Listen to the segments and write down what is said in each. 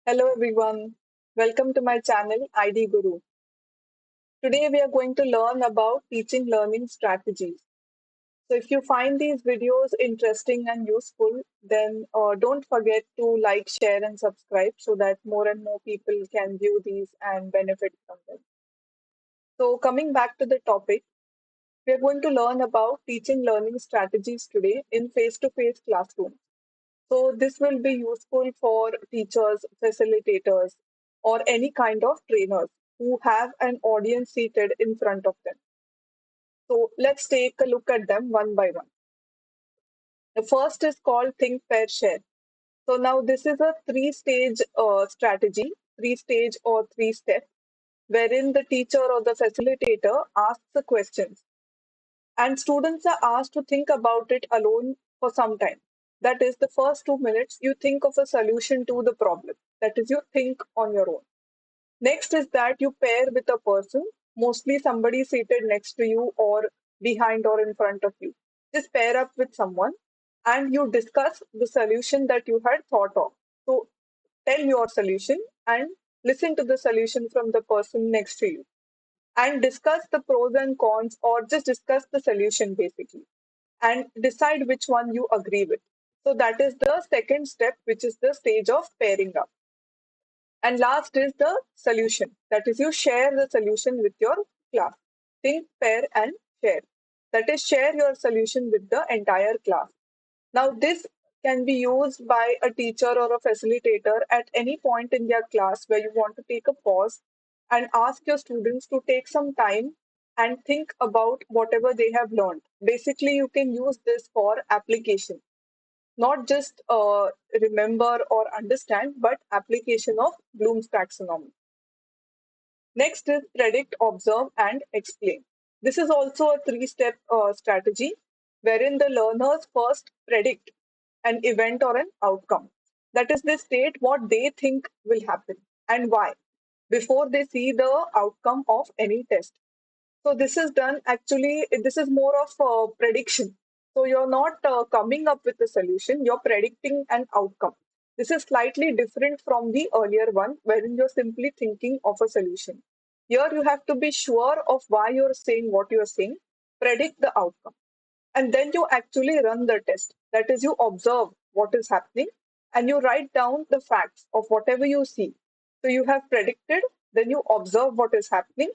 Hello everyone, welcome to my channel ID Guru. Today we are going to learn about teaching learning strategies. So if you find these videos interesting and useful, then don't forget to like, share and subscribe so that more and more people can view these and benefit from them. So coming back to the topic, we are going to learn about teaching learning strategies today in face-to-face classrooms. So this will be useful for teachers, facilitators, or any kind of trainers who have an audience seated in front of them. So let's take a look at them one by one. The first is called Think, Pair, Share. So now this is a three-stage strategy, three-stage or three-step, wherein the teacher or the facilitator asks the questions and students are asked to think about it alone for some time. That is, the first 2 minutes, you think of a solution to the problem. That is, you think on your own. Next is that you pair with a person, mostly somebody seated next to you or behind or in front of you. Just pair up with someone and you discuss the solution that you had thought of. So tell your solution and listen to the solution from the person next to you and discuss the pros and cons or just discuss the solution basically and decide which one you agree with. So that is the second step, which is the stage of pairing up. And last is the solution. That is, you share the solution with your class. Think, pair, and share. That is, share your solution with the entire class. Now, this can be used by a teacher or a facilitator at any point in their class where you want to take a pause and ask your students to take some time and think about whatever they have learned. Basically, you can use this for application, not just remember or understand, but application of Bloom's taxonomy. Next is predict, observe, and explain. This is also a three-step strategy wherein the learners first predict an event or an outcome. That is, they state what they think will happen and why before they see the outcome of any test. So this is done actually, this is more of a prediction. So you're not coming up with a solution, you're predicting an outcome. This is slightly different from the earlier one, wherein you're simply thinking of a solution. Here you have to be sure of why you're saying what you're saying, predict the outcome. And then you actually run the test. That is, you observe what is happening and you write down the facts of whatever you see. So you have predicted, then you observe what is happening,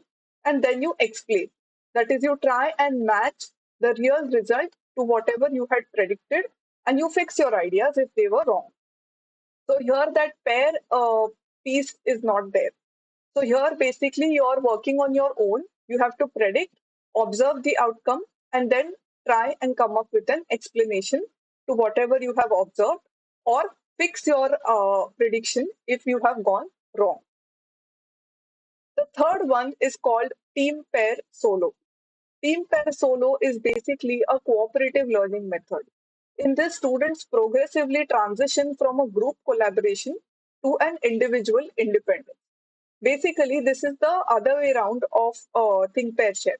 and then you explain. That is, you try and match the real result to whatever you had predicted, and you fix your ideas if they were wrong. So here that pair piece is not there. So here basically you're working on your own. You have to predict, observe the outcome, and then try and come up with an explanation to whatever you have observed or fix your prediction if you have gone wrong. The third one is called team pair solo. Team pair solo is basically a cooperative learning method. In this, students progressively transition from a group collaboration to an individual independence. Basically, this is the other way around of think, pair, share.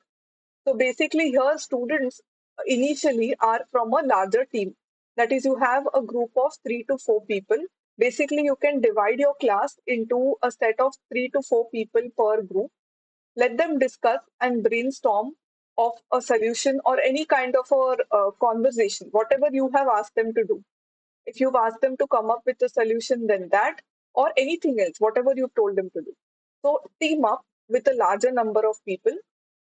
So basically, here students initially are from a larger team. That is, you have a group of 3 to 4 people. Basically, you can divide your class into a set of 3 to 4 people per group. Let them discuss and brainstorm of a solution or any kind of a conversation, whatever you have asked them to do. If you've asked them to come up with a solution, then that, or anything else, whatever you've told them to do. So team up with a larger number of people,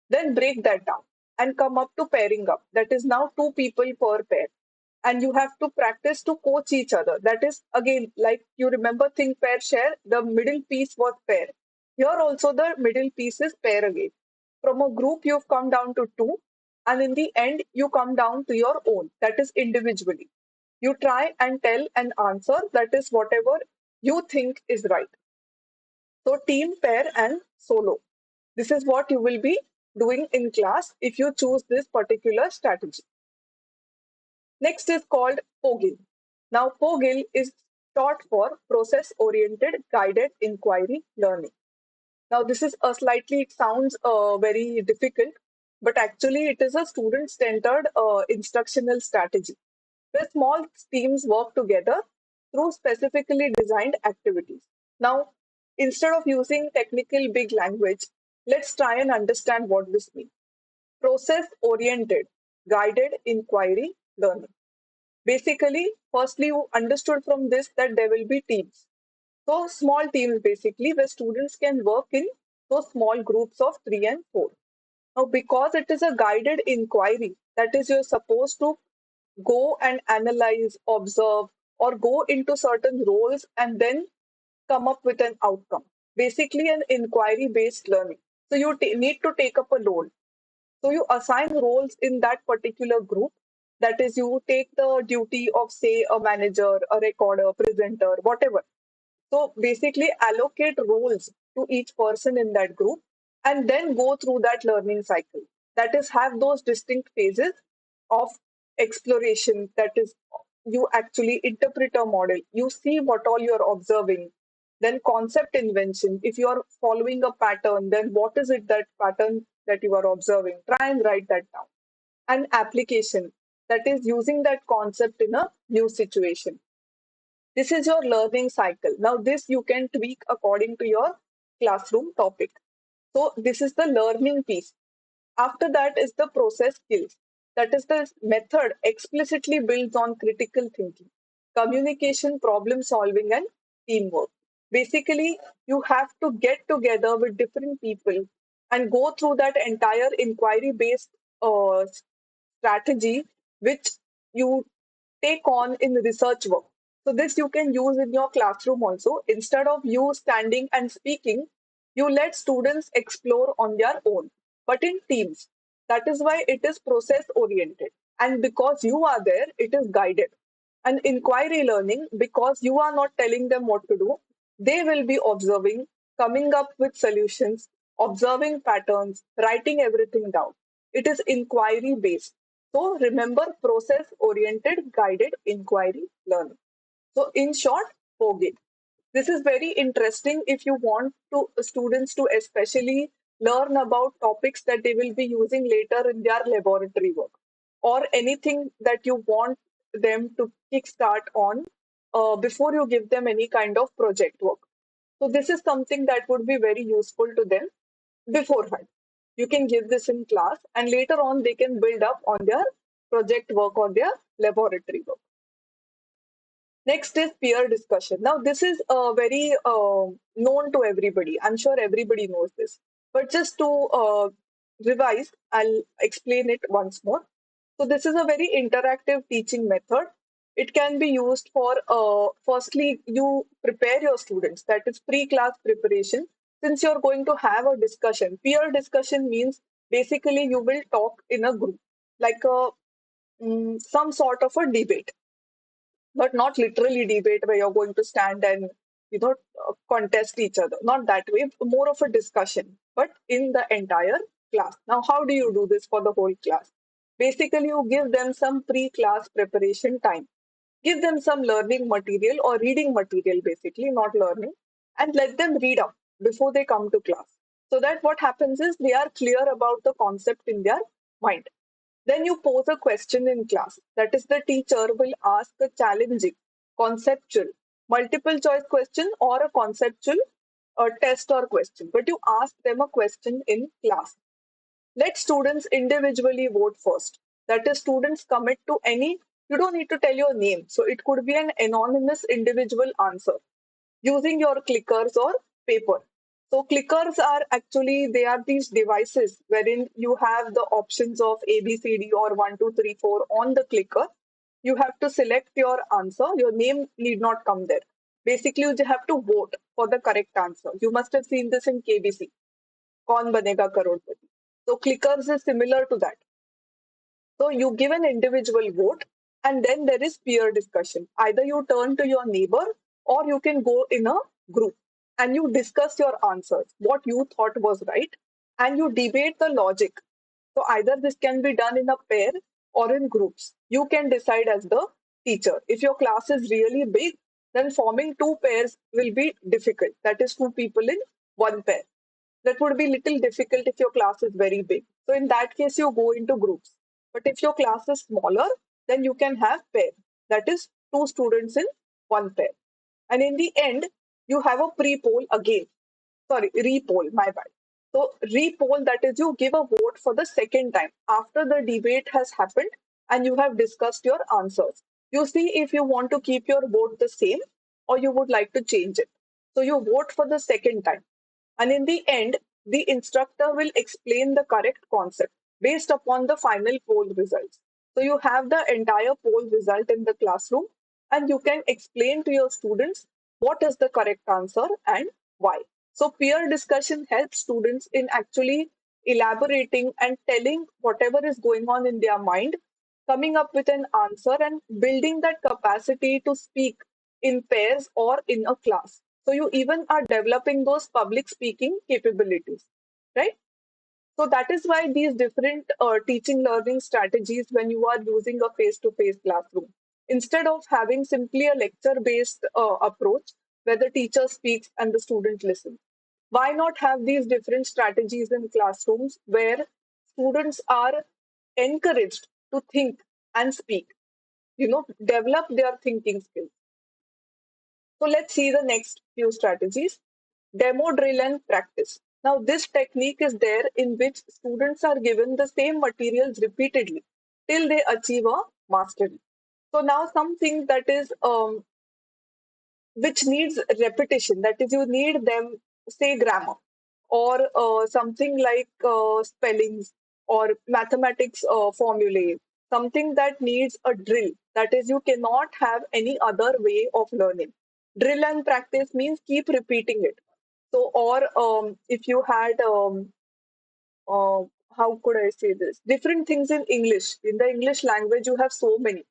then break that down and come up to pairing up. That is now 2 people per pair. And you have to practice to coach each other. That is, again, like you remember think, pair, share, the middle piece was pair. Here also the middle piece is pair again. From a group, you've come down to two, and in the end, you come down to your own, that is individually. You try and tell an answer that is whatever you think is right. So, team, pair, and solo. This is what you will be doing in class if you choose this particular strategy. Next is called POGIL. Now, POGIL is short for Process Oriented Guided Inquiry Learning. Now, this is a slightly, it sounds very difficult, but actually, it is a student centered instructional strategy where small teams work together through specifically designed activities. Now, instead of using technical big language, let's try and understand what this means. Process oriented, guided inquiry learning. Basically, firstly, you understood from this that there will be teams. So, small teams basically where students can work in those small groups of three and four. Now, because it is a guided inquiry, that is, you're supposed to go and analyze, observe, or go into certain roles and then come up with an outcome. Basically, an inquiry based learning. So, you need to take up a role. So, you assign roles in that particular group. That is, you take the duty of, say, a manager, a recorder, presenter, whatever. So basically, allocate roles to each person in that group and then go through that learning cycle. That is, have those distinct phases of exploration. That is, you actually interpret a model, you see what all you're observing, then concept invention. If you are following a pattern, then what is it that pattern that you are observing? Try and write that down. And application, that is using that concept in a new situation. This is your learning cycle. Now, this you can tweak according to your classroom topic. So, this is the learning piece. After that is the process skills. That is the method explicitly builds on critical thinking, communication, problem solving, and teamwork. Basically, you have to get together with different people and go through that entire inquiry based strategy, which you take on in research work. So this you can use in your classroom also. Instead of you standing and speaking, you let students explore on their own, but in teams. That is why it is process oriented. And because you are there, it is guided. And inquiry learning, because you are not telling them what to do, they will be observing, coming up with solutions, observing patterns, writing everything down. It is inquiry based. So remember, process oriented guided inquiry learning. So in short, FOGIT. This is very interesting if you want to students to especially learn about topics that they will be using later in their laboratory work, or anything that you want them to kickstart on before you give them any kind of project work. So this is something that would be very useful to them beforehand. You can give this in class, and later on they can build up on their project work or their laboratory work. Next is peer discussion. Now, this is very known to everybody. I'm sure everybody knows this. But just to revise, I'll explain it once more. So, this is a very interactive teaching method. It can be used for, firstly, you prepare your students. That is pre-class preparation. Since you're going to have a discussion, peer discussion means basically you will talk in a group, like some sort of a debate, but not literally debate where you're going to stand and contest each other. Not that way. More of a discussion, but in the entire class. Now, how do you do this for the whole class? Basically, you give them some pre-class preparation time. Give them some learning material or reading material, basically, not learning, and let them read up before they come to class. So that what happens is they are clear about the concept in their mind. Then you pose a question in class. That is, the teacher will ask a challenging, conceptual, multiple choice question or a conceptual test or question. But you ask them a question in class. Let students individually vote first. That is, students commit to any, you don't need to tell your name. So it could be an anonymous individual answer using your clickers or paper. So clickers are actually, they are these devices wherein you have the options of A, B, C, D or 1, 2, 3, 4 on the clicker. You have to select your answer. Your name need not come there. Basically, you have to vote for the correct answer. You must have seen this in KBC. Kaun banega crorepati. So clickers is similar to that. So you give an individual vote, and then there is peer discussion. Either you turn to your neighbor or you can go in a group and you discuss your answers, what you thought was right, and you debate the logic. So either this can be done in a pair or in groups. You can decide as the teacher. If your class is really big, then forming two pairs will be difficult. That is two people in one pair. That would be little difficult if your class is very big. So in that case, you go into groups. But if your class is smaller, then you can have pair. That is two students in one pair. And in the end, you have a pre-poll again. Sorry, re-poll, my bad. So re-poll, that is you give a vote for the second time after the debate has happened and you have discussed your answers. You see if you want to keep your vote the same or you would like to change it. So you vote for the second time. And in the end, the instructor will explain the correct concept based upon the final poll results. So you have the entire poll result in the classroom and you can explain to your students what is the correct answer and why. So peer discussion helps students in actually elaborating and telling whatever is going on in their mind, coming up with an answer and building that capacity to speak in pairs or in a class. So you even are developing those public speaking capabilities, right? So that is why these different teaching learning strategies when you are using a face-to-face classroom. Instead of having simply a lecture-based approach where the teacher speaks and the student listens, why not have these different strategies in classrooms where students are encouraged to think and speak, develop their thinking skills. So let's see the next few strategies. Demo drill and practice. Now, this technique is there in which students are given the same materials repeatedly till they achieve a mastery. So now something that is which needs repetition. That is, you need them, say grammar or something like spellings or mathematics formulae, something that needs a drill. That is, you cannot have any other way of learning. Drill and practice means keep repeating it. So, or if you had uh, how could I say this? Different things in English. In the English language, you have so many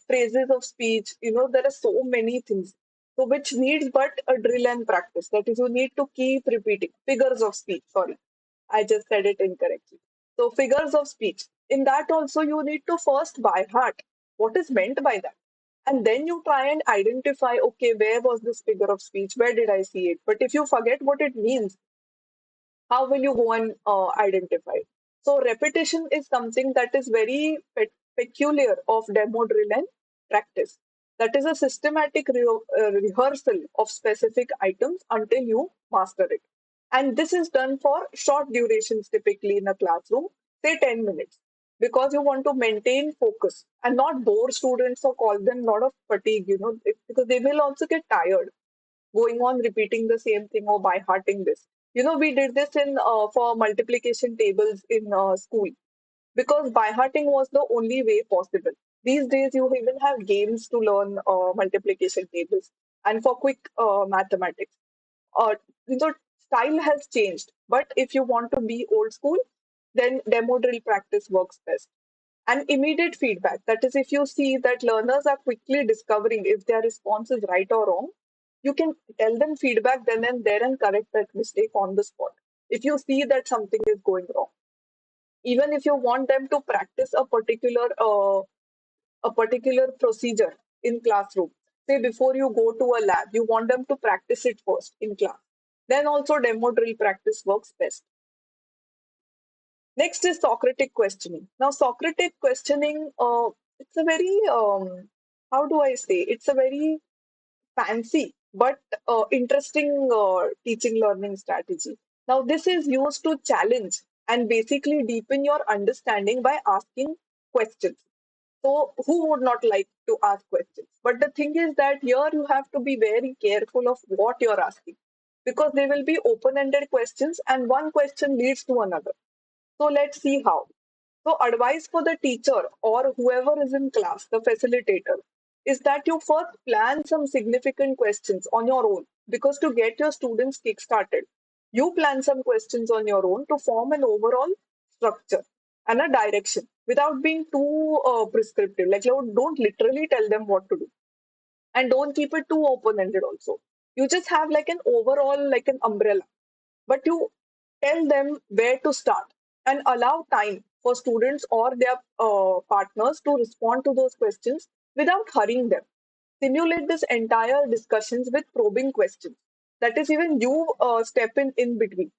phrases of speech. There are so many things. So, which needs but a drill and practice. That is, you need to keep repeating. Figures of speech. Sorry, I just said it incorrectly. So, figures of speech. In that also, you need to first by heart what is meant by that. And then you try and identify, okay, where was this figure of speech? Where did I see it? But if you forget what it means, how will you go and identify? So repetition is something that is very peculiar of demo drill and practice. That is a systematic rehearsal of specific items until you master it. And this is done for short durations, typically in a classroom, say 10 minutes, because you want to maintain focus and not bore students or cause them a lot of fatigue, because they will also get tired going on repeating the same thing or by hearting this. We did this in for multiplication tables in school because by hearting was the only way possible. These days, you even have games to learn multiplication tables and for quick mathematics. Uh, Style has changed, but if you want to be old school, then demo drill practice works best. And immediate feedback. That is, if you see that learners are quickly discovering if their response is right or wrong, you can tell them feedback then and there and correct that mistake on the spot. If you see that something is going wrong, even if you want them to practice a particular procedure in classroom, say before you go to a lab, you want them to practice it first in class. Then also demo drill practice works best. Next is Socratic questioning. Now, Socratic questioning, it's a very, how do I say, it's a very fancy but interesting teaching learning strategy. Now, this is used to challenge and basically deepen your understanding by asking questions. So, who would not like to ask questions? But the thing is that here you have to be very careful of what you're asking because they will be open ended questions and one question leads to another. So let's see how. So advice for the teacher or whoever is in class, the facilitator, is that you first plan some significant questions on your own because to get your students kick-started, you plan some questions on your own to form an overall structure and a direction without being too prescriptive. Like you don't literally tell them what to do and don't keep it too open-ended also. You just have like an overall, like an umbrella, but you tell them where to start and allow time for students or their partners to respond to those questions without hurrying them. Simulate this entire discussions with probing questions. That is, even you step in between.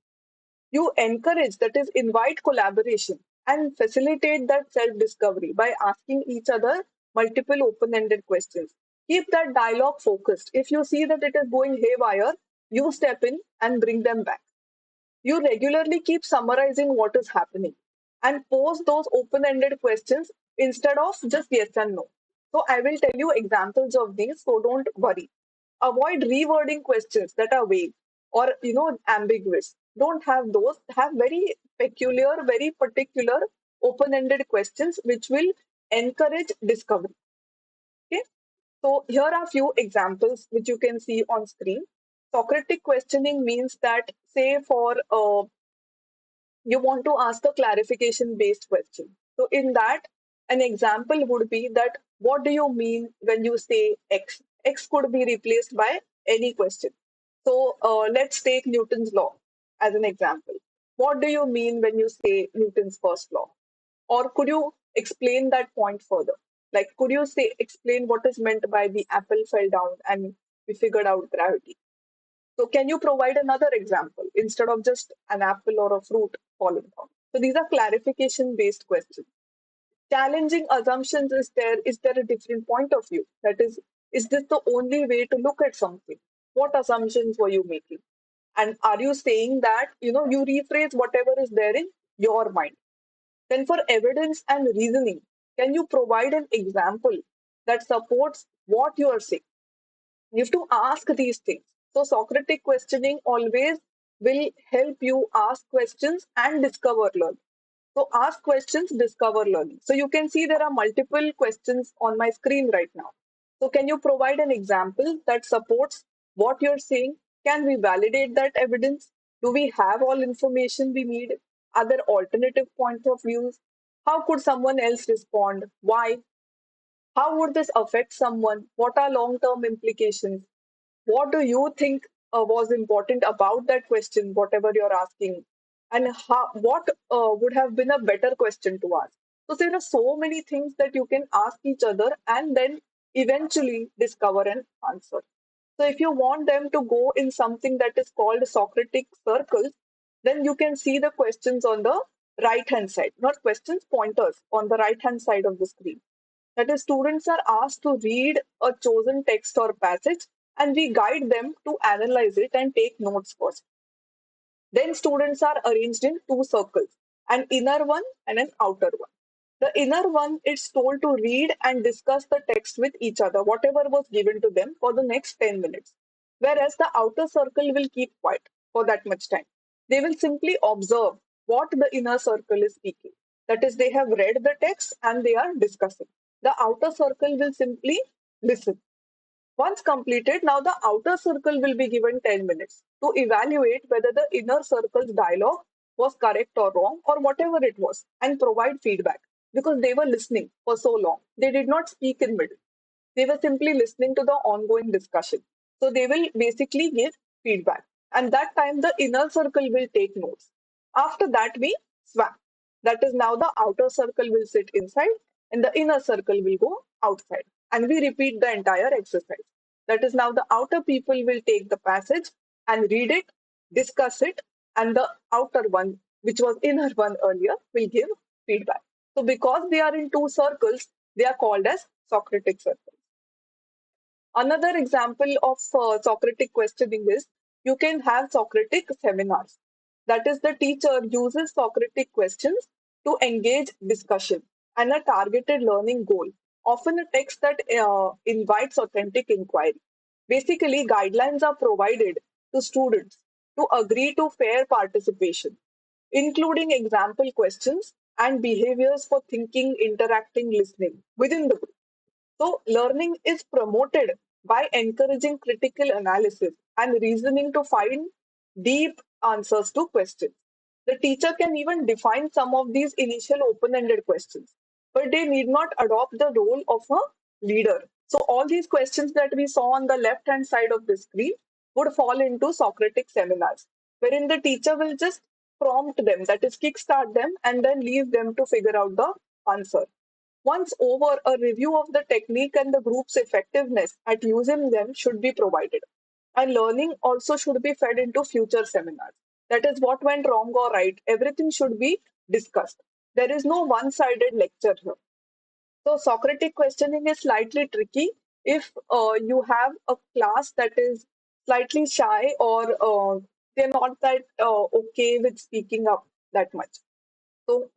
You encourage, that is, invite collaboration and facilitate that self discovery by asking each other multiple open ended questions. Keep that dialogue focused. If you see that it is going haywire, you step in and bring them back. You regularly keep summarizing what is happening and pose those open ended questions instead of just yes and no. So, I will tell you examples of these, so don't worry. Avoid rewording questions that are vague or ambiguous. Don't have those. Have very peculiar, very particular open ended questions which will encourage discovery. Okay. So, here are a few examples which you can see on screen. Socratic questioning means that, say, for you want to ask a clarification based question. So, in that, an example would be that what do you mean when you say X? X could be replaced by any question. So, let's take Newton's law as an example. What do you mean when you say Newton's first law? Or could you explain that point further? Like, could you explain what is meant by the apple fell down and we figured out gravity? So, can you provide another example instead of just an apple or a fruit falling down? So, these are clarification based questions. Challenging assumptions, is there a different point of view? That is this the only way to look at something? What assumptions were you making? And are you saying that, you rephrase whatever is there in your mind? Then, for evidence and reasoning, can you provide an example that supports what you are saying? You have to ask these things. So, Socratic questioning always will help you ask questions and discover learning. So, ask questions, discover learning. So, you can see there are multiple questions on my screen right now. So, can you provide an example that supports what you're saying? Can we validate that evidence? Do we have all information we need? Are there alternative points of views? How could someone else respond? Why? How would this affect someone? What are long term implications? What do you think was important about that question, whatever you're asking? And what would have been a better question to ask? So there are so many things that you can ask each other and then eventually discover an answer. So if you want them to go in something that is called Socratic circles, then you can see the questions on the right hand side, not questions, pointers on the right hand side of the screen. That is, students are asked to read a chosen text or passage, and we guide them to analyze it and take notes first. Then students are arranged in two circles, an inner one and an outer one. The inner one is told to read and discuss the text with each other, whatever was given to them for the next 10 minutes. Whereas the outer circle will keep quiet for that much time. They will simply observe what the inner circle is speaking. That is, they have read the text and they are discussing. The outer circle will simply listen. Once completed, now the outer circle will be given 10 minutes to evaluate whether the inner circle's dialogue was correct or wrong or whatever it was and provide feedback because they were listening for so long. They did not speak in middle. They were simply listening to the ongoing discussion. So they will basically give feedback. And that time the inner circle will take notes. After that, we swap. That is now the outer circle will sit inside and the inner circle will go outside. And we repeat the entire exercise. That is now the outer people will take the passage and read it, discuss it, and the outer one, which was inner one earlier, will give feedback. So because they are in two circles, they are called as Socratic circles. Another example of Socratic questioning is you can have Socratic seminars. That is, the teacher uses Socratic questions to engage discussion and a targeted learning goal, often a text that invites authentic inquiry. Basically, guidelines are provided to students to agree to fair participation, including example questions and behaviors for thinking, interacting, listening within the group. So, learning is promoted by encouraging critical analysis and reasoning to find deep answers to questions. The teacher can even define some of these initial open ended questions, but they need not adopt the role of a leader. So, all these questions that we saw on the left hand side of the screen would fall into Socratic seminars, wherein the teacher will just prompt them, that is, kickstart them, and then leave them to figure out the answer. Once over, a review of the technique and the group's effectiveness at using them should be provided. And learning also should be fed into future seminars. That is, what went wrong or right. Everything should be discussed. There is no one sided lecture here. So, Socratic questioning is slightly tricky If you have a class that is slightly shy, or they're not that okay with speaking up that much. So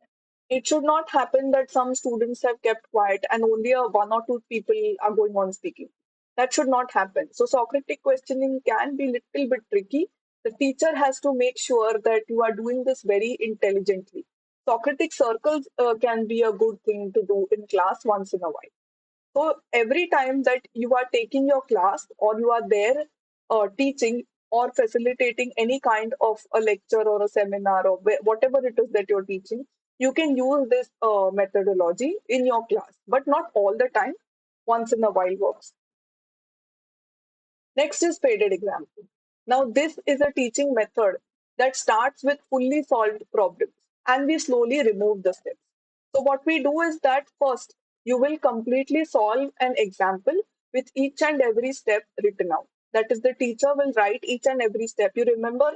it should not happen that some students have kept quiet and only one or two people are going on speaking. That should not happen. So Socratic questioning can be little bit tricky. The teacher has to make sure that you are doing this very intelligently. Socratic circles can be a good thing to do in class once in a while. So every time that you are taking your class, or you are there teaching or facilitating any kind of a lecture or a seminar, or whatever it is that you're teaching, you can use this methodology in your class, but not all the time. Once in a while works. Next is faded example. Now, this is a teaching method that starts with fully solved problems, and we slowly remove the steps. So, what we do is that first, you will completely solve an example with each and every step written out. That is, the teacher will write each and every step. You remember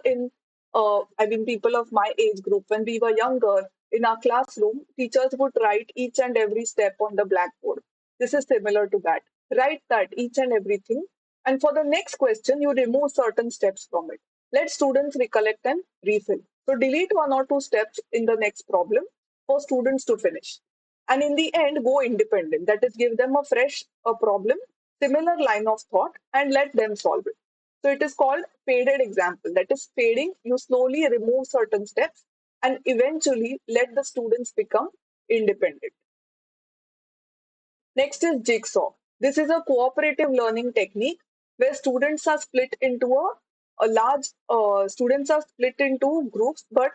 people of my age group, when we were younger, in our classroom, teachers would write each and every step on the blackboard. This is similar to that. Write that each and everything, and for the next question, you remove certain steps from it. Let students recollect and refill. So delete one or two steps in the next problem for students to finish. And in the end, go independent. That is, give them a fresh problem, similar line of thought, and let them solve it. So it is called faded example. That is, fading, you slowly remove certain steps and eventually let the students become independent. Next is jigsaw. This is a cooperative learning technique where students are split into groups, but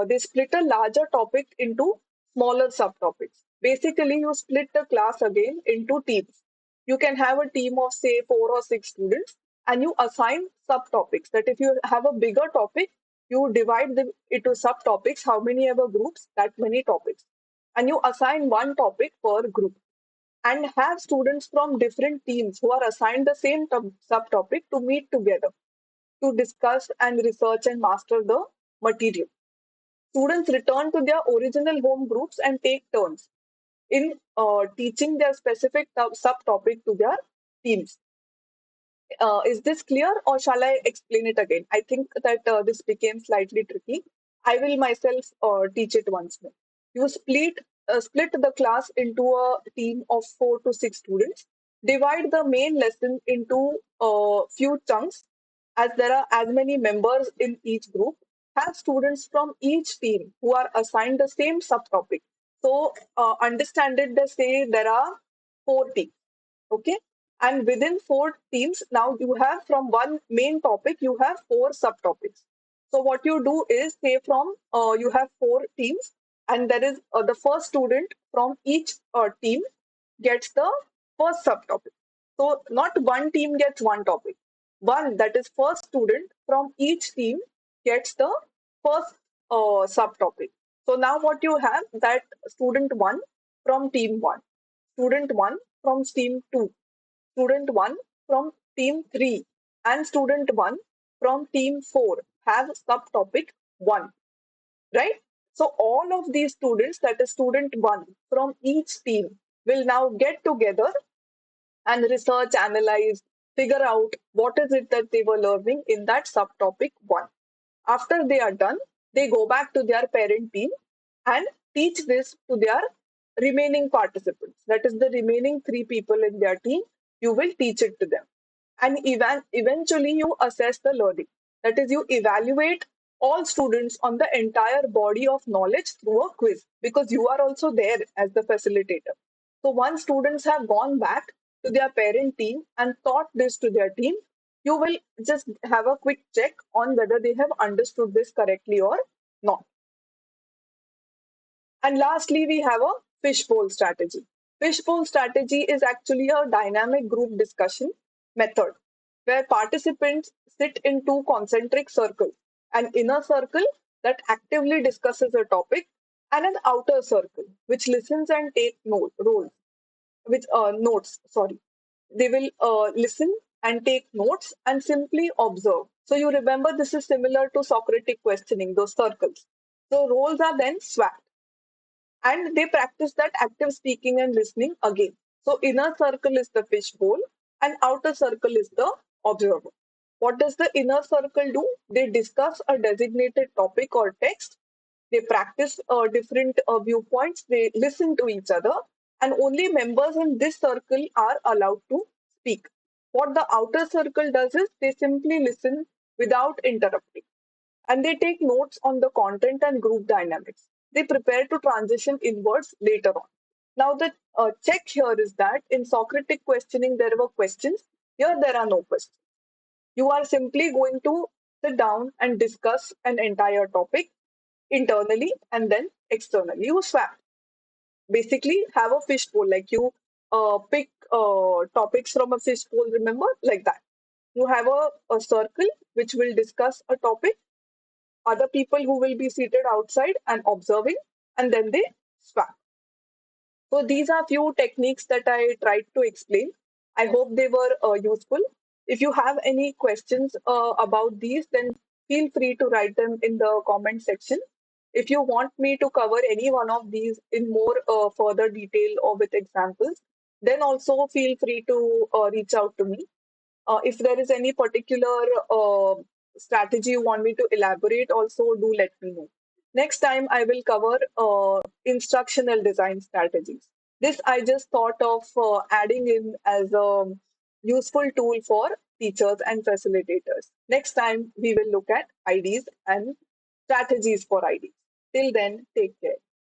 they split a larger topic into smaller subtopics. Basically, you split the class again into teams. You can have a team of say 4 or 6 students, and you assign subtopics. That if you have a bigger topic, you divide them into subtopics. How many ever groups, that many topics, and you assign one topic per group, and have students from different teams who are assigned the same subtopic to meet together to discuss and research and master the material. Students return to their original home groups and take turns in teaching their specific subtopic to their teams. Is this clear, or shall I explain it again? I think that this became slightly tricky. I will myself teach it once more. You split the class into a team of 4 to 6 students. Divide the main lesson into a few chunks, as there are as many members in each group. Have students from each team who are assigned the same subtopic. So understand it. They say there are 4 teams. Okay, and within 4 teams, now you have, from one main topic you have 4 subtopics. So what you do is, say from you have 4 teams, and there is the first student from each team gets the first subtopic. So not one team gets one topic, one, that is first student from each team, gets the first subtopic. So now what you have, that student 1 from team 1, student 1 from team 2, student 1 from team 3, and student 1 from team 4 have subtopic 1, right? So all of these students, that is student 1 from each team, will now get together and research, analyze, figure out what is it that they were learning in that subtopic 1. After they are done, they go back to their parent team and teach this to their remaining participants. That is, the remaining 3 people in their team, you will teach it to them. And eventually, you assess the learning. That is, you evaluate all students on the entire body of knowledge through a quiz, because you are also there as the facilitator. So, once students have gone back to their parent team and taught this to their team, you will just have a quick check on whether they have understood this correctly or not. And lastly, we have a fishbowl strategy. Fishbowl strategy is actually a dynamic group discussion method where participants sit in 2 concentric circles: an inner circle that actively discusses a topic, and an outer circle which listens and take notes. Sorry, they will listen and take notes and simply observe. So you remember, this is similar to Socratic questioning, those circles. So roles are then swapped, and they practice that active speaking and listening again. So inner circle is the fishbowl, and outer circle is the observer. What does the inner circle do? They discuss a designated topic or text. They practice different viewpoints. They listen to each other, and only members in this circle are allowed to speak. What the outer circle does is they simply listen without interrupting, and they take notes on the content and group dynamics. They prepare to transition inwards later on. Now, the check here is that in Socratic questioning, there were questions. Here, there are no questions. You are simply going to sit down and discuss an entire topic internally and then externally. You swap. Basically, have a fishbowl, like you pick topics from a fishbowl, remember? Like that. You have a circle which will discuss a topic, other people who will be seated outside and observing, and then they swap. So these are few techniques that I tried to explain. I hope they were useful. If you have any questions about these, then feel free to write them in the comment section. If you want me to cover any one of these in more further detail or with examples, then also feel free to reach out to me. If there is any particular strategy you want me to elaborate, also do let me know. Next time, I will cover instructional design strategies. This I just thought of adding in as a useful tool for teachers and facilitators. Next time, we will look at IDs and strategies for IDs. Till then, take care.